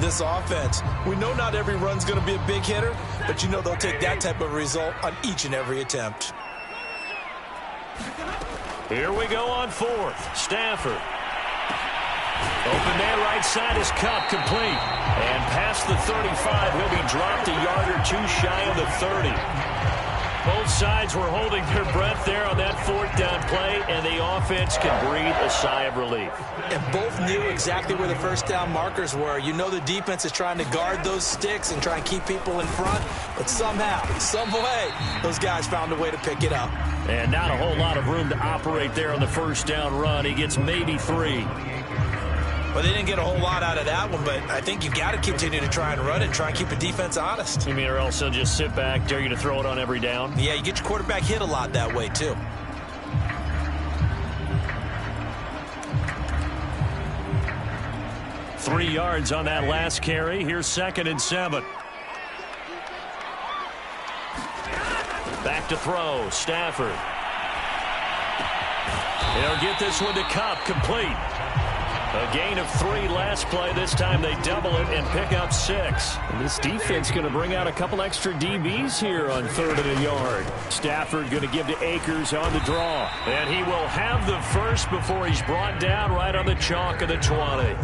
This offense. We know not every run's going to be a big hitter, but you know they'll take that type of result on each and every attempt. Here we go on fourth. Stafford. Open there, right side is Kupp, complete. And past the 35, he'll be dropped a yard or two shy of the 30. Both sides were holding their breath there on that fourth down play, and the offense can breathe a sigh of relief. And both knew exactly where the first down markers were. You know the defense is trying to guard those sticks and try and keep people in front, but somehow, some way, those guys found a way to pick it up. And not a whole lot of room to operate there on the first down run. He gets maybe 3. Well, they didn't get a whole lot out of that one, but I think you've got to continue to try and run it, try and keep the defense honest. You mean or else they'll just sit back, dare you to throw it on every down? Yeah, you get your quarterback hit a lot that way, too. Three yards on that last carry. Here's 2nd and 7. Back to throw. Stafford. He'll get this one to Kupp, complete. A gain of 3 last play. This time they double it and pick up 6. And this defense going to bring out a couple extra DBs here on 3rd and a yard. Stafford going to give to Akers on the draw. And he will have the first before he's brought down right on the chalk of the 20.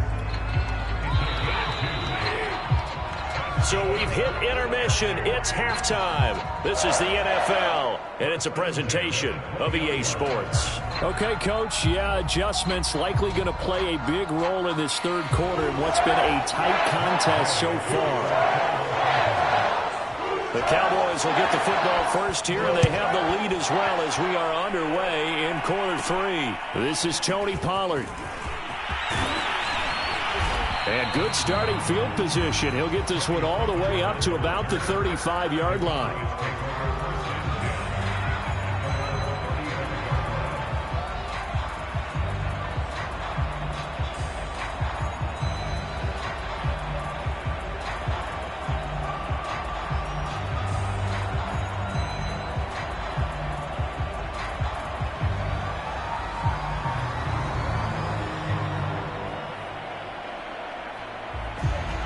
So we've hit intermission. It's halftime. This is the NFL, and it's a presentation of EA Sports. Okay, Coach, adjustments likely going to play a big role in this third quarter in what's been a tight contest so far. The Cowboys will get the football first here, and they have the lead as well as we are underway in quarter 3. This is Tony Pollard. And good starting field position. He'll get this one all the way up to about the 35-yard line.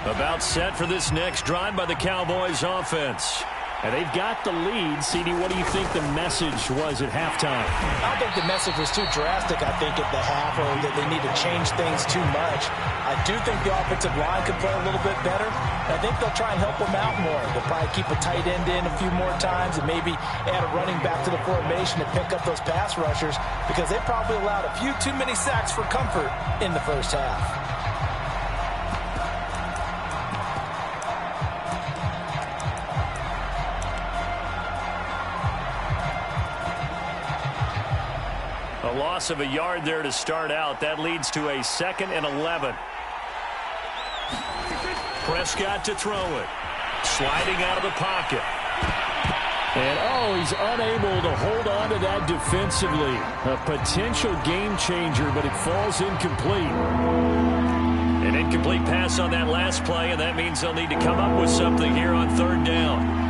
About set for this next drive by the Cowboys offense. And they've got the lead. CD, what do you think the message was at halftime? I don't think the message was too drastic, I think, at the half, or that they need to change things too much. I do think the offensive line could play a little bit better. I think they'll try and help them out more. They'll probably keep a tight end in a few more times and maybe add a running back to the formation to pick up those pass rushers, because they probably allowed a few too many sacks for comfort in the first half. A loss of a yard there to start out. That leads to a 2nd and 11. Prescott to throw it. Sliding out of the pocket. And, he's unable to hold on to that defensively. A potential game changer, but it falls incomplete. An incomplete pass on that last play, and that means they'll need to come up with something here on 3rd down.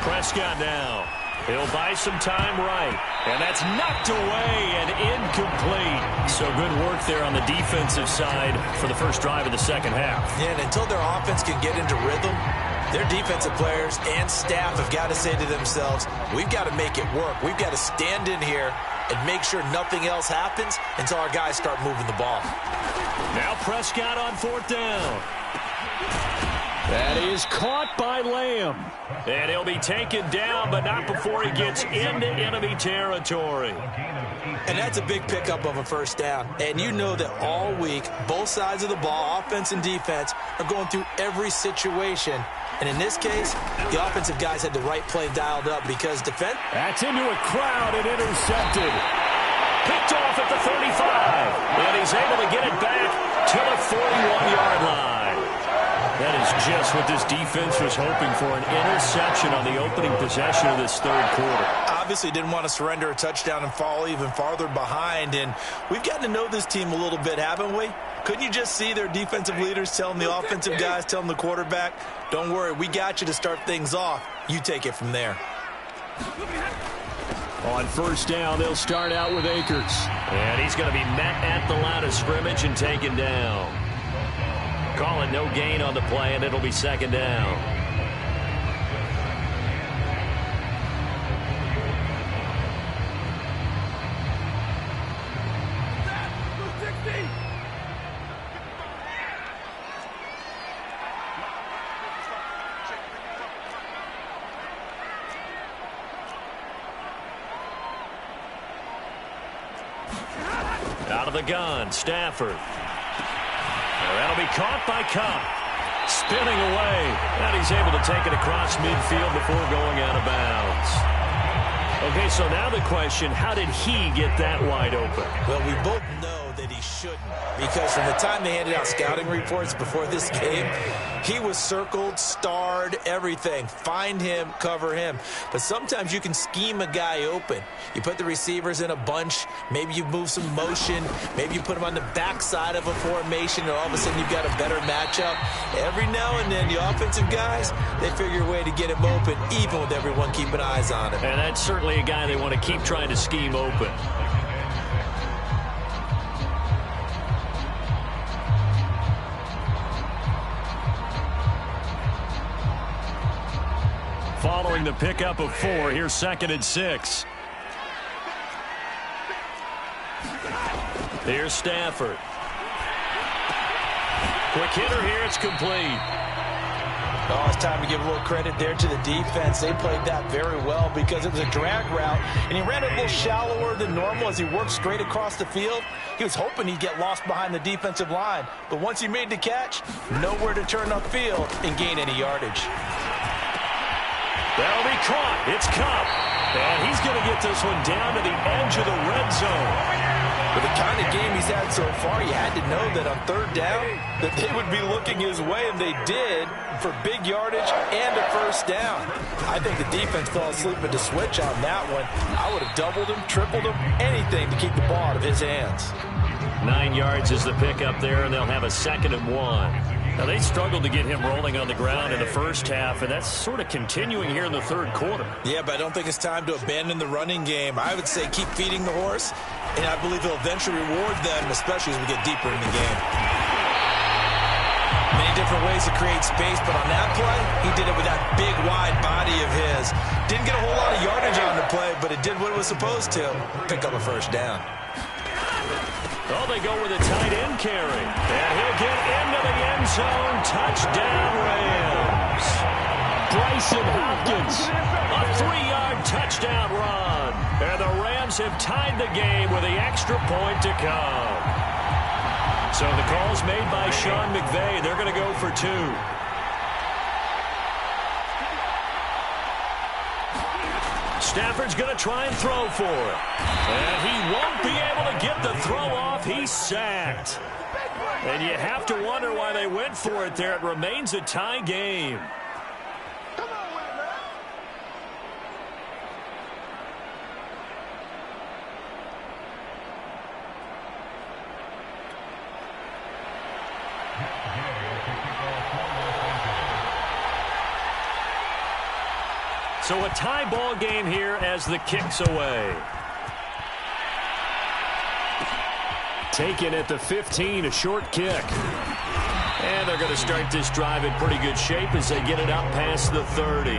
Prescott now. He'll buy some time right. And that's knocked away and incomplete. So good work there on the defensive side for the first drive of the second half. Yeah, and until their offense can get into rhythm, their defensive players and staff have got to say to themselves, we've got to make it work. We've got to stand in here and make sure nothing else happens until our guys start moving the ball. Now Prescott on 4th down. That is caught by Lamb. And he'll be taken down, but not before he gets into enemy territory. And that's a big pickup of a first down. And you know that all week, both sides of the ball, offense and defense, are going through every situation. And in this case, the offensive guys had the right play dialed up because defense... That's into a crowd and intercepted. Picked off at the 35. And he's able to get it back to the 41-yard line. That is just what this defense was hoping for, an interception on the opening possession of this third quarter. Obviously didn't want to surrender a touchdown and fall even farther behind, and we've gotten to know this team a little bit, haven't we? Couldn't you just see their defensive leaders telling the offensive guys, telling the quarterback, don't worry, we got you to start things off. You take it from there. On first down, they'll start out with Akers. And he's going to be met at the line of scrimmage and taken down. Call it no gain on the play, and it'll be second down. Out of the gun, Stafford. That'll be caught by Kupp. Spinning away. And he's able to take it across midfield before going out of bounds. Okay, so now the question, how did he get that wide open? Well, we both know that he shouldn't, because from the time they handed out scouting reports before this game, he was circled, starred, everything. Find him, cover him. But sometimes you can scheme a guy open. You put the receivers in a bunch. Maybe you move some motion. Maybe you put them on the backside of a formation, and all of a sudden you've got a better matchup. Every now and then, the offensive guys, they figure a way to get him open, even with everyone keeping eyes on him. And that's certainly a guy they want to keep trying to scheme open. Following the pickup of 4, here's 2nd and 6. Here's Stafford. Quick hitter here, it's complete. Oh, it's time to give a little credit there to the defense. They played that very well because it was a drag route, and he ran it a little shallower than normal as he worked straight across the field. He was hoping he'd get lost behind the defensive line, but once he made the catch, nowhere to turn upfield and gain any yardage. That'll be caught. It's Kupp. And he's going to get this one down to the edge of the red zone. With the kind of game he's had so far, you had to know that on 3rd down that they would be looking his way, and they did, for big yardage and a 1st down. I think the defense fell asleep at the switch on that one. I would have doubled him, tripled him, anything to keep the ball out of his hands. 9 yards is the pickup there, and they'll have a 2nd and 1. Now, they struggled to get him rolling on the ground in the first half, and that's sort of continuing here in the 3rd quarter. Yeah, but I don't think it's time to abandon the running game. I would say keep feeding the horse, and I believe he'll eventually reward them, especially as we get deeper in the game. Many different ways to create space, but on that play, he did it with that big, wide body of his. Didn't get a whole lot of yardage on the play, but it did what it was supposed to. Pick up a 1st down. Oh, they go with a tight end carry. And he'll get into the end zone. Touchdown, Rams. Bryson Hopkins, a 3-yard touchdown run. And the Rams have tied the game with the extra point to come. So the call's made by Sean McVay. They're going to go for 2. Stafford's going to try and throw for it. And he won't be able to get the throw off. He's sacked. And you have to wonder why they went for it there. It remains a tie game. So a tie ball game here as the kick's away. Taken at the 15, a short kick. And they're going to start this drive in pretty good shape as they get it up past the 30.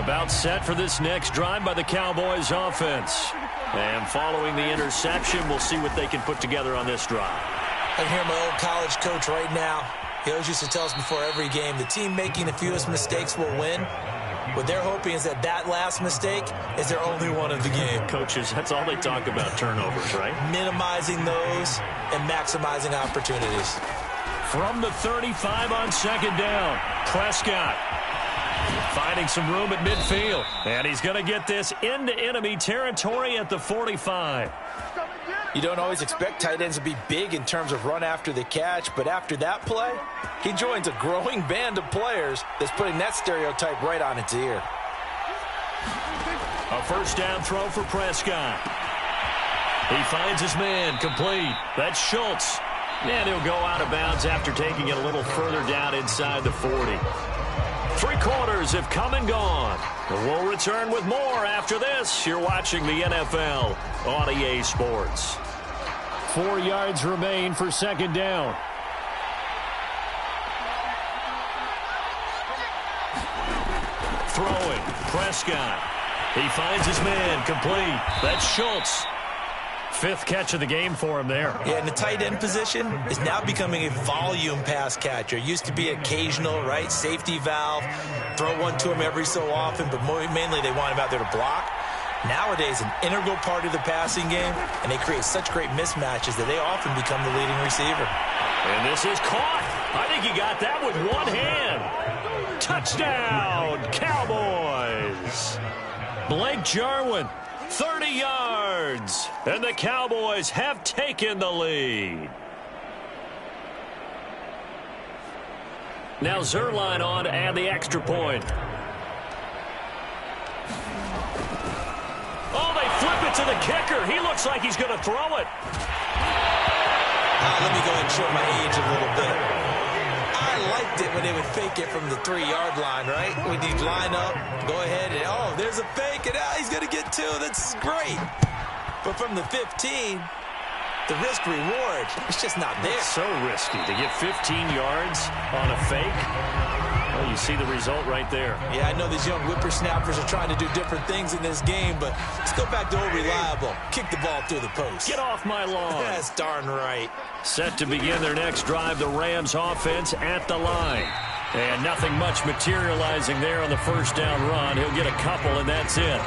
About set for this next drive by the Cowboys offense. And following the interception, we'll see what they can put together on this drive. I can hear my old college coach right now. He always used to tell us before every game, the team making the fewest mistakes will win. What they're hoping is that that last mistake is their only one of the game. Coaches, that's all they talk about, turnovers, right? Minimizing those and maximizing opportunities. From the 35 on 2nd down, Prescott finding some room at midfield. And he's going to get this into enemy territory at the 45. You don't always expect tight ends to be big in terms of run after the catch, but after that play, he joins a growing band of players that's putting that stereotype right on its ear. A 1st down throw for Prescott. He finds his man, complete. That's Schultz. And he'll go out of bounds after taking it a little further down inside the 40. 3 quarters have come and gone. And we'll return with more after this. You're watching the NFL on EA Sports. 4 yards remain for second down. Throwing, Prescott. He finds his man, complete. That's Schultz. 5th catch of the game for him there. Yeah, and the tight end position is now becoming a volume pass catcher. It used to be occasional, right? Safety valve. Throw one to him every so often, but mainly they want him out there to block. Nowadays, an integral part of the passing game, and they create such great mismatches that they often become the leading receiver. And this is caught. I think he got that with one hand. Touchdown, Cowboys. Blake Jarwin, 30 yards. And the Cowboys have taken the lead. Now Zuerlein on to add the extra point. Oh, they flip it to the kicker. He looks like he's going to throw it. Let me go ahead and show my age a little bit. I liked it when they would fake it from the 3-yard line, right? When you line up, go ahead and, oh, there's a fake, and he's going to get 2. That's great. But from the 15, the risk-reward, it's just not there. It's so risky to get 15 yards on a fake. Well, you see the result right there. Yeah, I know these young whippersnappers are trying to do different things in this game, but let's go back to old reliable. Kick the ball through the post. Get off my lawn. That's darn right. Set to begin their next drive, the Rams offense at the line. And nothing much materializing there on the first down run. He'll get a couple, and that's it.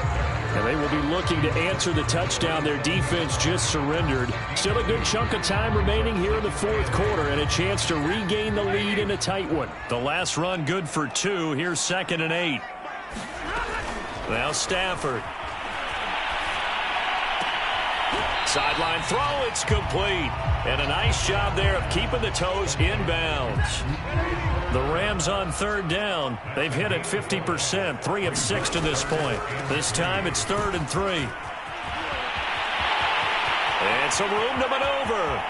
And they will be looking to answer the touchdown their defense just surrendered. Still a good chunk of time remaining here in the 4th quarter and a chance to regain the lead in a tight one. The last run good for 2. Here's 2nd and 8. Now Stafford. Sideline throw, it's complete. And a nice job there of keeping the toes inbounds. The Rams on 3rd down. They've hit it 50%, 3 of 6 to this point. This time it's 3rd and 3. And some room to maneuver.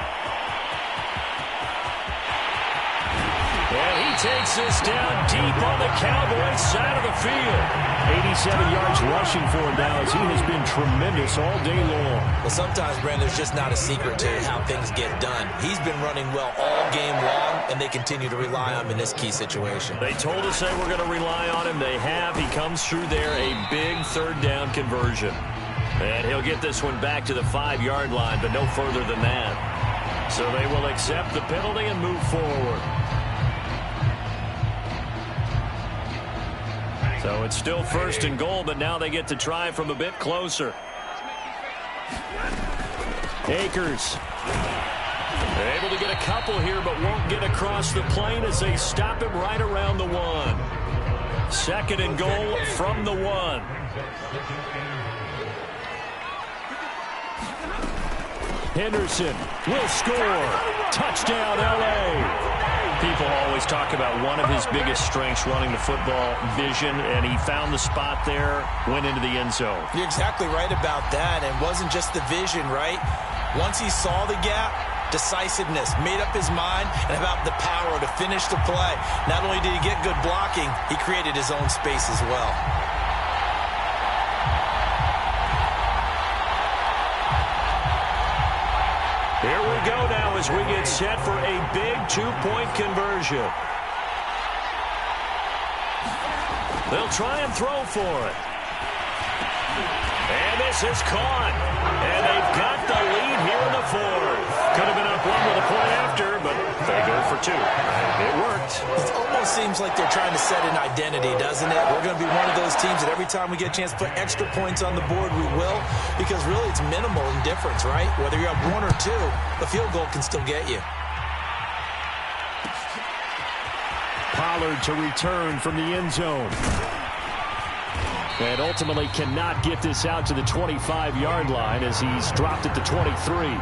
And he takes this down deep on the Cowboys side of the field. 87 yards rushing for him now as he has been tremendous all day long. Well, sometimes, Brandon, there's just not a secret to how things get done. He's been running well all game long, and they continue to rely on him in this key situation. They told us they were going to rely on him. They have. He comes through there, a big 3rd down conversion. And he'll get this one back to the 5-yard line, but no further than that. So they will accept the penalty and move forward. So it's still 1st and goal, but now they get to try from a bit closer. Akers. They're able to get a couple here, but won't get across the plane as they stop him right around the 1. 2nd and goal from the 1. Henderson will score. Touchdown, L.A. People always talk about one of his biggest strengths running the football, vision, and he found the spot there, went into the end zone. You're exactly right about that, and it wasn't just the vision, right? Once he saw the gap, decisiveness, made up his mind, and about the power to finish the play. Not only did he get good blocking, he created his own space as well. Here we go now as we get set for a big 2-point conversion. They'll try and throw for it. And this is caught. And they've got the lead here in the 4th. Could have been up 1 with a point after, but they go for 2. It worked. It almost seems like they're trying to set an identity, doesn't it? We're going to be one of those teams that every time we get a chance to put extra points on the board, we will. Because really it's minimal in difference, right? Whether you're up 1 or 2, the field goal can still get you. Pollard to return from the end zone. And ultimately cannot get this out to the 25-yard line as he's dropped it to 23.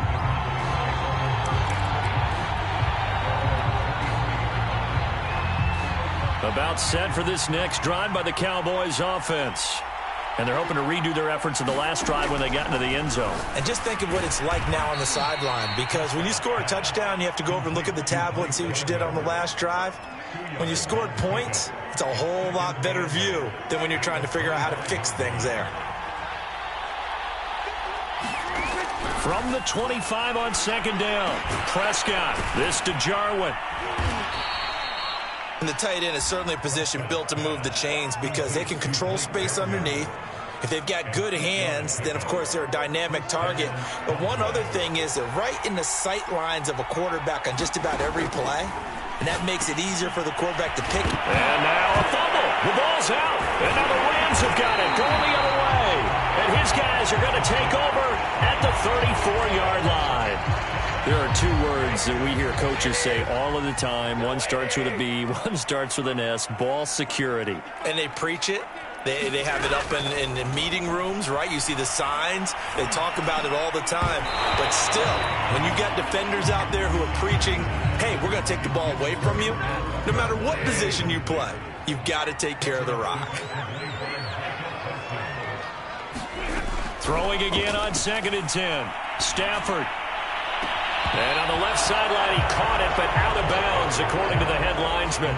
About set for this next drive by the Cowboys offense. And they're hoping to redo their efforts in the last drive when they got into the end zone. And just think of what it's like now on the sideline, because when you score a touchdown, you have to go over and look at the tablet and see what you did on the last drive. When you scored points, it's a whole lot better view than when you're trying to figure out how to fix things there. From the 25 on second down, Prescott. This to Jarwin. And the tight end is certainly a position built to move the chains because they can control space underneath. If they've got good hands, then, of course, they're a dynamic target. But one other thing is they're right in the sight lines of a quarterback on just about every play, and that makes it easier for the quarterback to pick. And now a fumble. The ball's out. And now the Rams have got it going the other way. And his guys are going to take over at the 34-yard line. There are two words that we hear coaches say all of the time. One starts with a B, one starts with an S, ball security. And they preach it. They have it up in meeting rooms, right? You see the signs. They talk about it all the time. But still, when you got defenders out there who are preaching, hey, we're going to take the ball away from you, no matter what position you play, you've got to take care of the rock. Throwing again on 2nd and 10. Stafford. And on the left sideline, he caught it, but out of bounds, according to the head linesman.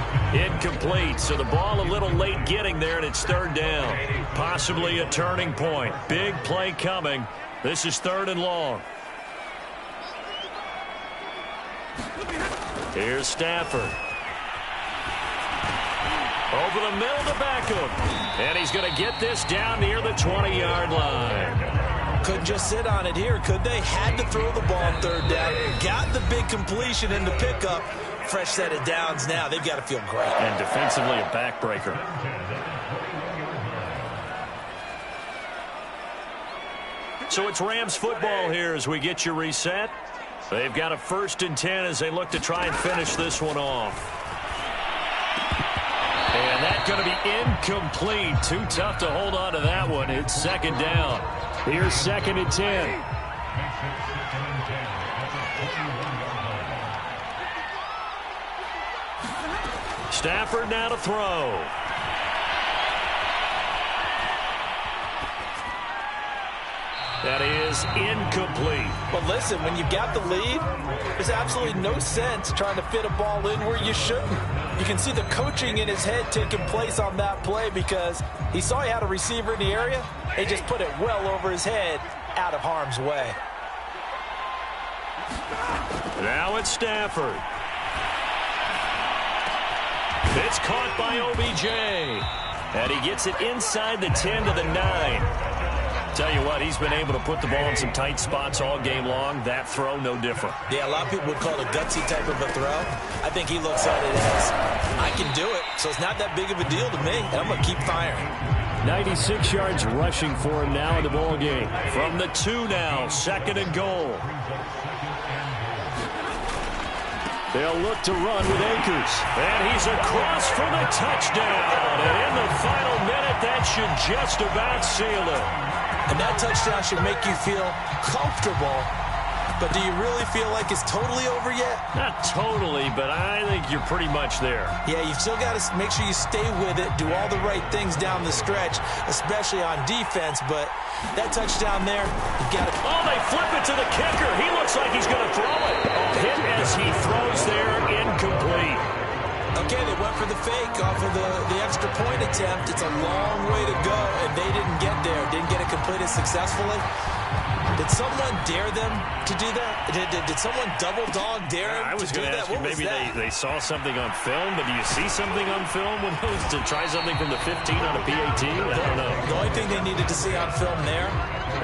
Incomplete, so the ball a little late getting there, and it's 3rd down. Possibly a turning point. Big play coming. This is 3rd and long. Here's Stafford. Over the middle to Beckham. And he's going to get this down near the 20-yard line. Couldn't just sit on it here, could they? Had to throw the ball on 3rd down. Got the big completion in the pickup. Fresh set of downs now. They've got to feel great. And defensively a backbreaker. So it's Rams football here as we get you reset. They've got a 1st and 10 as they look to try and finish this one off. And that's going to be incomplete. Too tough to hold on to that one. It's 2nd down. Here's 2nd and 10. Stafford now to throw. That is incomplete. But listen, when you've got the lead, there's absolutely no sense trying to fit a ball in where you shouldn't. You can see the coaching in his head taking place on that play because he saw he had a receiver in the area. They just put it well over his head, out of harm's way. Now it's Stafford. It's caught by OBJ. And he gets it inside the 10 to the 9. Tell you what, he's been able to put the ball in some tight spots all game long. That throw, no different. Yeah, a lot of people would call it a gutsy type of a throw. I think he looks at it as, I can do it, so it's not that big of a deal to me, and I'm going to keep firing. 96 yards rushing for him now in the ball game. From the 2 now, 2nd and goal. They'll look to run with Akers. And he's across for the touchdown. And in the final minute, that should just about seal it. And that touchdown should make you feel comfortable. But do you really feel like it's totally over yet? Not totally, but I think you're pretty much there. Yeah, you've still got to make sure you stay with it, do all the right things down the stretch, especially on defense. But that touchdown there, you've got to... Oh, they flip it to the kicker. He looks like he's going to throw it. Hit as he throws there, incomplete. Okay, they went for the fake off of the extra point attempt. It's a long way to go, and they didn't get there. Didn't get it completed successfully. Did someone dare them to do that? Did someone double dog dare them I was to do going to that? ask you, maybe they saw something on film, but do you see something on film when it was to try something from the 15 on a PAT? I don't know. The only thing they needed to see on film there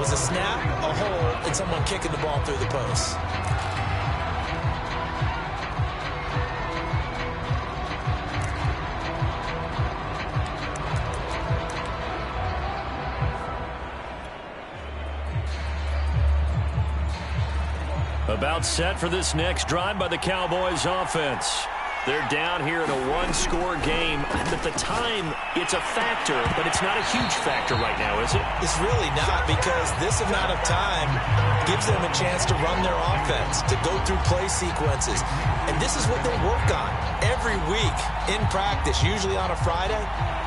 was a snap, a hole, and someone kicking the ball through the post. About set for this next drive by the Cowboys offense. They're down here in a one-score game. At the time, it's a factor, but it's not a huge factor right now, is it? It's really not, because this amount of time gives them a chance to run their offense, to go through play sequences. And this is what they work on every week in practice, usually on a Friday.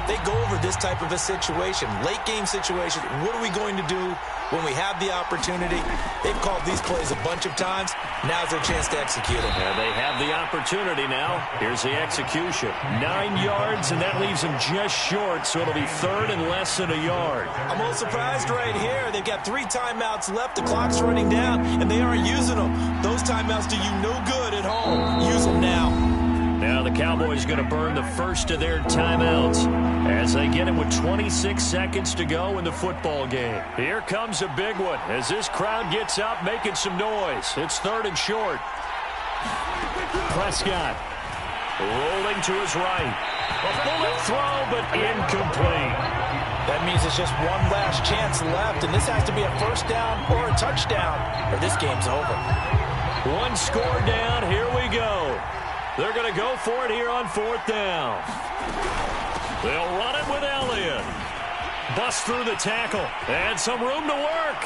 They go over this type of a situation, late-game situation. What are we going to do when we have the opportunity? They've called these plays a bunch of times. Now's their chance to execute them. Yeah, they have the opportunity now. Here's the execution. 9 yards, and that leaves them just short, so it'll be third and less than a yard. I'm a little surprised right here. They've got 3 timeouts left. The clock's running down, and they aren't using them. Those timeouts do you no good at home. Use them now. Now the Cowboys going to burn the first of their timeouts as they get it with 26 seconds to go in the football game. Here comes a big one as this crowd gets up making some noise. It's third and short. Prescott rolling to his right. A bullet throw, but incomplete. That means it's just one last chance left, and this has to be a first down or a touchdown, or this game's over. One score down. Here we go. They're going to go for it here on fourth down. They'll run it with Elliott. Bust through the tackle. And some room to work.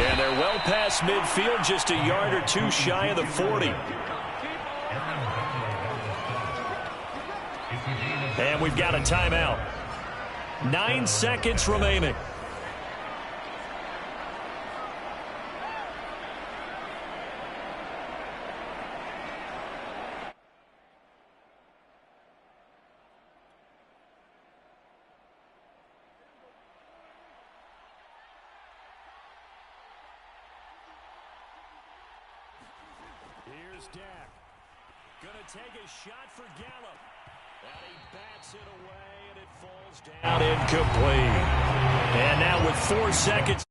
And they're well past midfield, just a yard or two shy of the 40. And we've got a timeout. 9 seconds remaining. Here's Dak. Gonna take a shot for Gallup. And he bats it away, and it falls down incomplete. And now with 4 seconds.